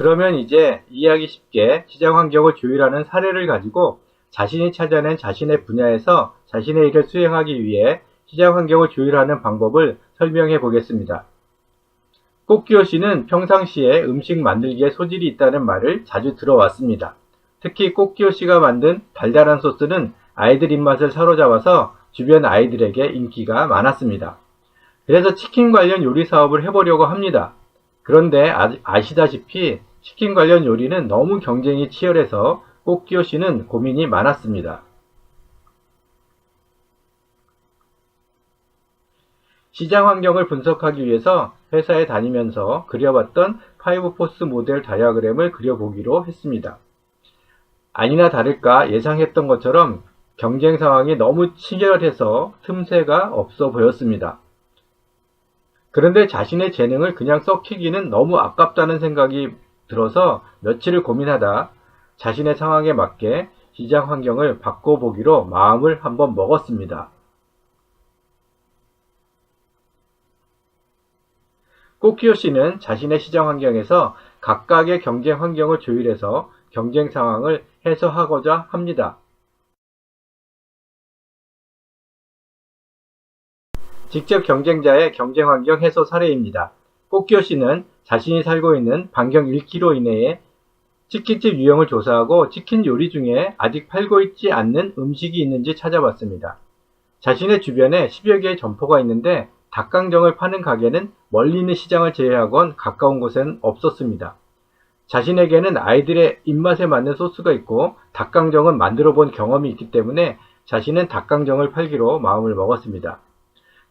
그러면 이제 이해하기 쉽게 시장 환경을 조율하는 사례를 가지고 자신이 찾아낸 자신의 분야에서 자신의 일을 수행하기 위해 시장 환경을 조율하는 방법을 설명해 보겠습니다. 꽃기호 씨는 평상시에 음식 만들기에 소질이 있다는 말을 자주 들어왔습니다. 특히 꽃기호 씨가 만든 달달한 소스는 아이들 입맛을 사로잡아서 주변 아이들에게 인기가 많았습니다. 그래서 치킨 관련 요리 사업을 해보려고 합니다. 그런데 아시다시피 치킨 관련 요리는 너무 경쟁이 치열해서 꽃기호 씨는 고민이 많았습니다. 시장 환경을 분석하기 위해서 회사에 다니면서 그려봤던 5포스 모델 다이어그램을 그려보기로 했습니다. 아니나 다를까 예상했던 것처럼 경쟁 상황이 너무 치열해서 틈새가 없어 보였습니다. 그런데 자신의 재능을 그냥 썩히기는 너무 아깝다는 생각이 들어서 며칠을 고민하다 자신의 상황에 맞게 시장 환경을 바꿔보기로 마음을 한번 먹었습니다. 꽃기호 씨는 자신의 시장 환경에서 각각의 경쟁 환경을 조율해서 경쟁 상황을 해소하고자 합니다. 직접 경쟁자의 경쟁 환경 해소 사례입니다. 꽃기호 씨는 자신이 살고 있는 반경 1km 이내에 치킨집 유형을 조사하고 치킨 요리 중에 아직 팔고 있지 않는 음식이 있는지 찾아봤습니다. 자신의 주변에 10여 개의 점포가 있는데 닭강정을 파는 가게는 멀리 있는 시장을 제외하곤 가까운 곳엔 없었습니다. 자신에게는 아이들의 입맛에 맞는 소스가 있고 닭강정은 만들어 본 경험이 있기 때문에 자신은 닭강정을 팔기로 마음을 먹었습니다.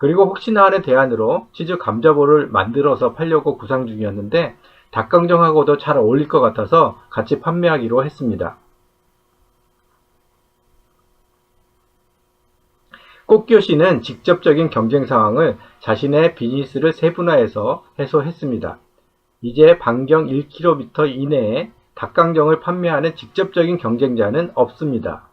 그리고 혹시나 하는 대안으로 치즈 감자볼을 만들어서 팔려고 구상 중이었는데 닭강정하고도 잘 어울릴 것 같아서 같이 판매하기로 했습니다. 꽃기호 씨는 직접적인 경쟁 상황을 자신의 비즈니스를 세분화해서 해소했습니다. 이제 반경 1km 이내에 닭강정을 판매하는 직접적인 경쟁자는 없습니다.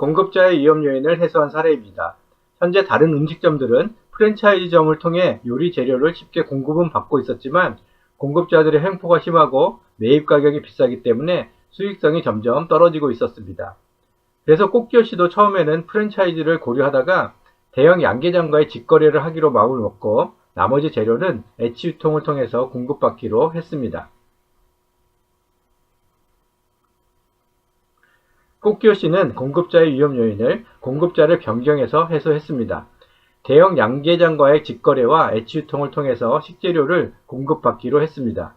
공급자의 위험 요인을 해소한 사례입니다. 현재 다른 음식점들은 프랜차이즈점을 통해 요리 재료를 쉽게 공급은 받고 있었지만 공급자들의 횡포가 심하고 매입 가격이 비싸기 때문에 수익성이 점점 떨어지고 있었습니다. 그래서 꽃기호 씨도 처음에는 프랜차이즈를 고려하다가 대형 양계장과의 직거래를 하기로 마음을 먹고 나머지 재료는 애치 유통을 통해서 공급받기로 했습니다. 꽃기호 씨는 공급자의 위험 요인을 공급자를 변경해서 해소했습니다. 대형 양계장과의 직거래와 애치 유통을 통해서 식재료를 공급받기로 했습니다.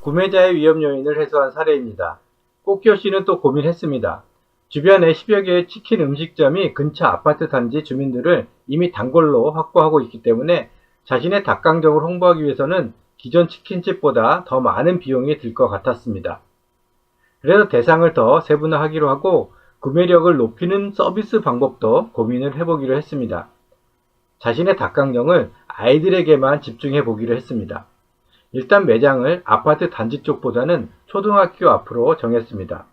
구매자의 위험 요인을 해소한 사례입니다. 꽃기호 씨는 또 고민했습니다. 주변에 10여 개의 치킨 음식점이 근처 아파트 단지 주민들을 이미 단골로 확보하고 있기 때문에 자신의 닭강정을 홍보하기 위해서는 기존 치킨집보다 더 많은 비용이 들 것 같았습니다. 그래서 대상을 더 세분화하기로 하고 구매력을 높이는 서비스 방법도 고민을 해보기로 했습니다. 자신의 닭강정을 아이들에게만 집중해 보기로 했습니다. 일단 매장을 아파트 단지 쪽보다는 초등학교 앞으로 정했습니다.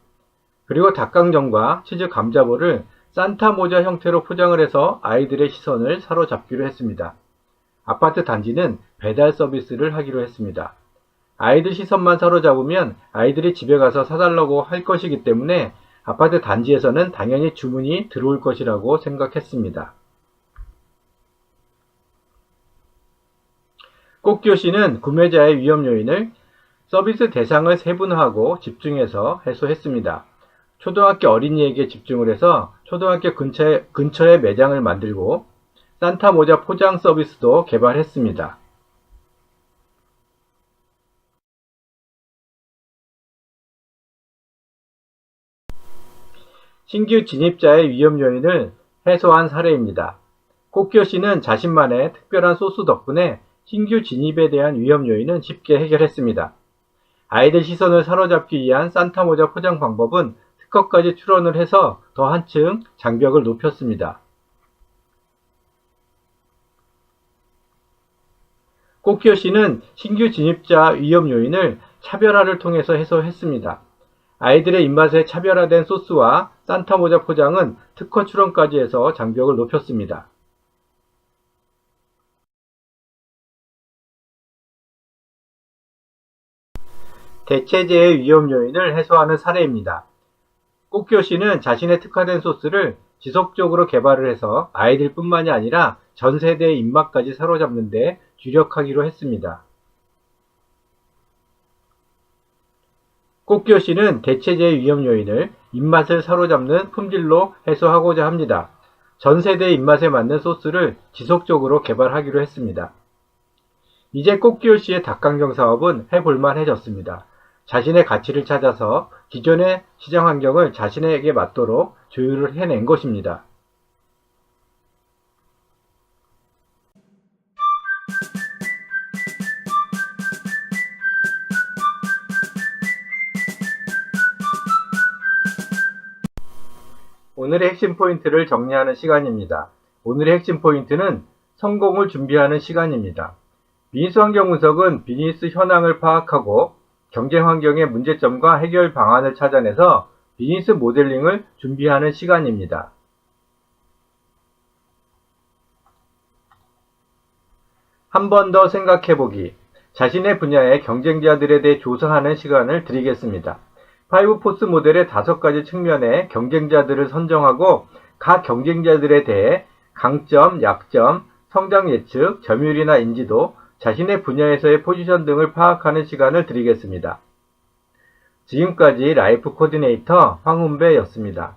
그리고 닭강정과 치즈 감자볼을 산타 모자 형태로 포장을 해서 아이들의 시선을 사로잡기로 했습니다. 아파트 단지는 배달 서비스를 하기로 했습니다. 아이들 시선만 사로잡으면 아이들이 집에 가서 사달라고 할 것이기 때문에 아파트 단지에서는 당연히 주문이 들어올 것이라고 생각했습니다. 꽃기호 씨는 구매자의 위험 요인을 서비스 대상을 세분화하고 집중해서 해소했습니다. 초등학교 어린이에게 집중을 해서 초등학교 근처에 매장을 만들고 산타 모자 포장 서비스도 개발했습니다. 신규 진입자의 위험 요인을 해소한 사례입니다. 꽃기호 씨는 자신만의 특별한 소스 덕분에 신규 진입에 대한 위험 요인은 쉽게 해결했습니다. 아이들 시선을 사로잡기 위한 산타 모자 포장 방법은 특허까지 출원을 해서 더 한층 장벽을 높였습니다. 꽃기호 씨는 신규 진입자 위험 요인을 차별화를 통해서 해소했습니다. 아이들의 입맛에 차별화된 소스와 산타 모자 포장은 특허 출원까지 해서 장벽을 높였습니다. 대체제의 위험 요인을 해소하는 사례입니다. 꽃교씨는 자신의 특화된 소스를 지속적으로 개발을 해서 아이들뿐만이 아니라 전 세대의 입맛까지 사로잡는 데 주력하기로 했습니다. 꽃교씨는 대체제의 위험 요인을 입맛을 사로잡는 품질로 해소하고자 합니다. 전 세대의 입맛에 맞는 소스를 지속적으로 개발하기로 했습니다. 이제 꽃교씨의 닭강정 사업은 해볼만해졌습니다. 자신의 가치를 찾아서 기존의 시장 환경을 자신에게 맞도록 조율을 해낸 것입니다. 오늘의 핵심 포인트를 정리하는 시간입니다. 오늘의 핵심 포인트는 성공을 준비하는 시간입니다. 비즈니스 환경 분석은 비즈니스 현황을 파악하고 경쟁 환경의 문제점과 해결 방안을 찾아내서 비즈니스 모델링을 준비하는 시간입니다. 한 번 더 생각해보기. 자신의 분야의 경쟁자들에 대해 조사하는 시간을 드리겠습니다. 5포스 모델의 5가지 측면의 경쟁자들을 선정하고 각 경쟁자들에 대해 강점, 약점, 성장 예측, 점유율이나 인지도, 자신의 분야에서의 포지션 등을 파악하는 시간을 드리겠습니다. 지금까지 라이프 코디네이터 황훈배였습니다.